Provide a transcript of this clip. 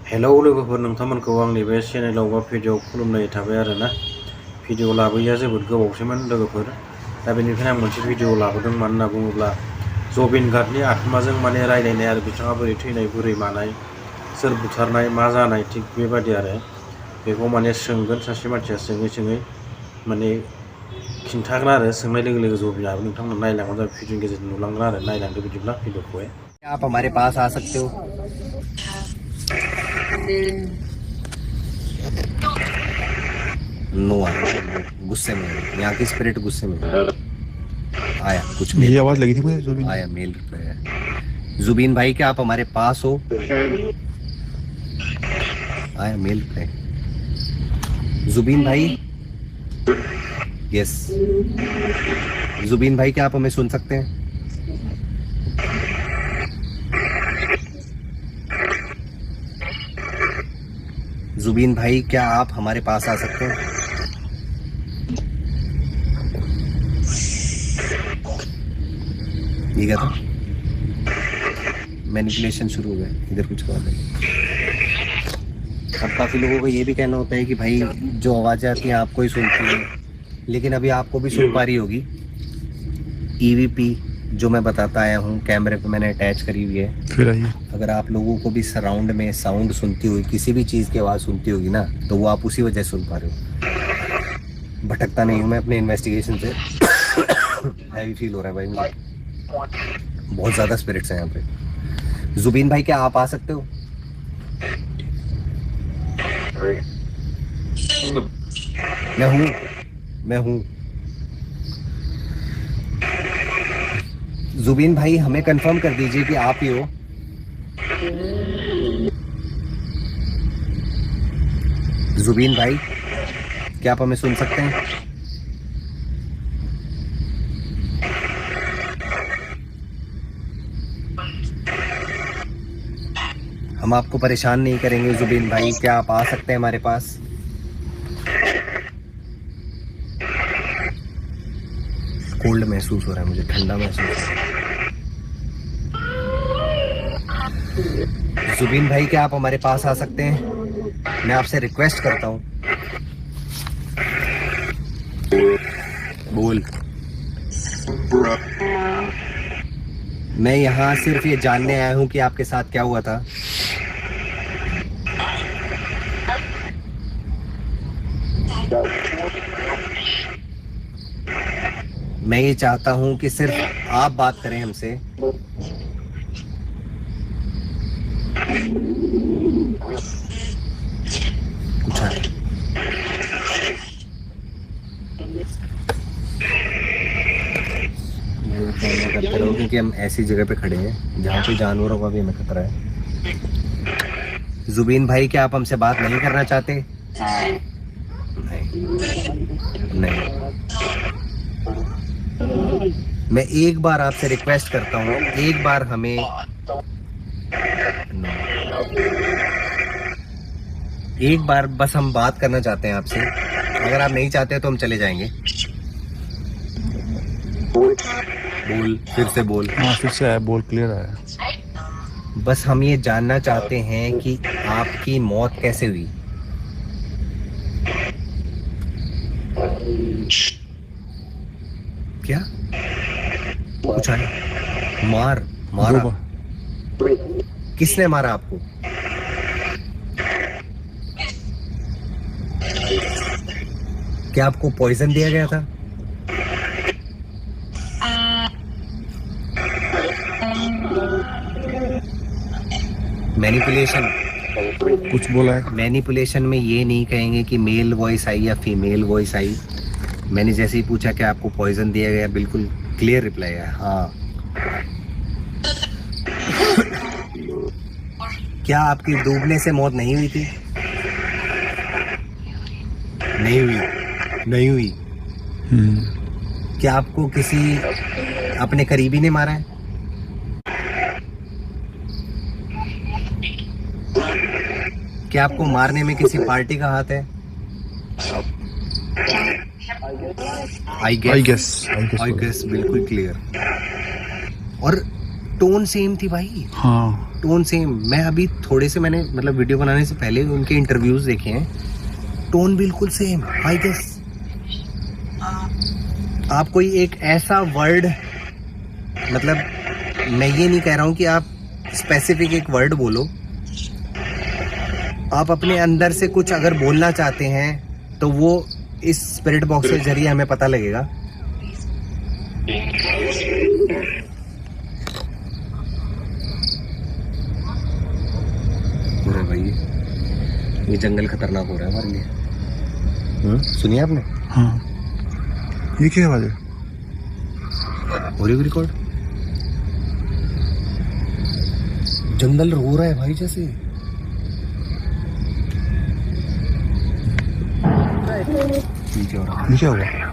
Hello लोगोफोर, नोंथांमोनखौ आंनि बे चेनेलाव बा भिडिअ'आव खुलुमनाय थाबाय आरोना। भिडिअ' लाबोयैया जोबोद गोबावसैमोन लोगोफोर। दा बेनिफ्राय आं मोनसे भिडिअ' लाबोदों, मानो होनना बुङोब्ला जबिन गार्डनि आत्माजों माने रायज्लायनाय आरो बिथाङा बोरै थैनाय, बोरै मानाय, सोर बुथारनाय, मा जानाय, थिग बेबादि आरो बेखौ माने सोंगोन सासे मानसिया सोङै सोङै माने खिन्थागोन आरो सोंनाय लोगो लोगो जबिनाबो नोंथांमोन नायलांबानो जाबाय, भिडिअ'नि गेजेरजों नुलांगोन आरो नायलांदो बिदिब्ला भिडिअ'खौहाय। आप हमारे पास आ सकते हो। नो आया, गुस्से में है। यहाँ की स्पिरिट गुस्से में है। आया कुछ मेल, ये आवाज लगी थी मुझे जुबिन। आया मेल रिप्लाई आया। जुबिन भाई क्या आप हमारे पास हो? आया मेल रिप्लाई। जुबिन भाई, यस। जुबिन भाई क्या आप हमें सुन सकते हैं? जुबिन भाई क्या आप हमारे पास आ सकते हैं? ये क्या था? मैनिपुलेशन शुरू हो गया, इधर कुछ कर रहे हैं। अब काफी लोगों का ये भी कहना होता है कि भाई जो आवाजें आती हैं आपको ही सुनती है, लेकिन अभी आपको भी सुन पा रही होगी। ईवीपी जो मैं बताता आया हूँ, कैमरे पे मैंने अटैच करी हुई है। फिर आइए। अगर आप लोगों को भी सराउंड में साउंड सुनती हुई, किसी भी चीज़ की आवाज़ सुनती होगी ना, तो वो आप उसी वजह से सुन पा रहे हो। भटकता नहीं हूँ मैं अपने इन्वेस्टिगेशन से। हैवी फील हो रहा है भाई मुझे, बहुत ज़्यादा स्पिरिट्स हैं यहाँ पे। जुबीन भाई क्या आप आ सकते हो? मैं हूँ। जुबीन भाई हमें कंफर्म कर दीजिए कि आप ही हो। जुबीन भाई क्या आप हमें सुन सकते हैं? हम आपको परेशान नहीं करेंगे जुबीन भाई, क्या आप आ सकते हैं हमारे पास? कोल्ड महसूस हो रहा है मुझे, ठंडा महसूस हो रहा है। जुबीन भाई क्या आप हमारे पास आ सकते हैं? मैं आपसे रिक्वेस्ट करता हूँ, बोल। मैं यहाँ सिर्फ ये जानने आया हूँ कि आपके साथ क्या हुआ था। मैं ये चाहता हूँ कि सिर्फ आप बात करें हमसे। कुछ है करते रहो, क्योंकि हम ऐसी जगह पे खड़े हैं जहाँ पे जानवरों का भी हमें खतरा है। जुबीन भाई क्या आप हमसे बात नहीं करना चाहते? नहीं। मैं एक बार आपसे रिक्वेस्ट करता हूँ, एक बार हमें एक बार बस हम बात करना चाहते हैं आपसे। अगर आप नहीं चाहते तो हम चले जाएंगे। बोल, फिर से बोल। हाँ, फिर से आया, बोल क्लियर आया। बस हम ये जानना चाहते हैं कि आपकी मौत कैसे हुई। क्या कुछ है? मारा? किसने मारा आपको? क्या आपको पॉइजन दिया गया था? मैनिपुलेशन कुछ बोला है? मैनिपुलेशन में ये नहीं कहेंगे कि मेल वॉइस आई या फीमेल वॉइस आई। मैंने जैसे ही पूछा कि आपको पॉइजन दिया गया, बिल्कुल क्लियर रिप्लाई है, हाँ। क्या आपकी डूबने से मौत नहीं हुई थी? नहीं हुई। क्या आपको किसी अपने करीबी ने मारा है? क्या आपको मारने में किसी पार्टी का हाथ है? आई गेस बिल्कुल क्लियर। और टोन सेम थी भाई, हाँ टोन सेम। मैं अभी थोड़े से मैंने मतलब वीडियो बनाने से पहले उनके इंटरव्यूज देखे हैं, टोन बिल्कुल सेम। आई गेस आप कोई एक ऐसा वर्ड, मतलब मैं ये नहीं कह रहा हूँ कि आप स्पेसिफिक एक वर्ड बोलो, आप अपने अंदर से कुछ अगर बोलना चाहते हैं तो वो इस स्पिरिट बॉक्स के जरिए हमें पता लगेगा। अरे भाई ये जंगल खतरनाक हो रहा है हमारे लिए। सुनिए आपने? हाँ, ये क्या आवाज है? Audio record. जंगल रो रहा है भाई जैसे। ठीक है, ये क्या हुआ?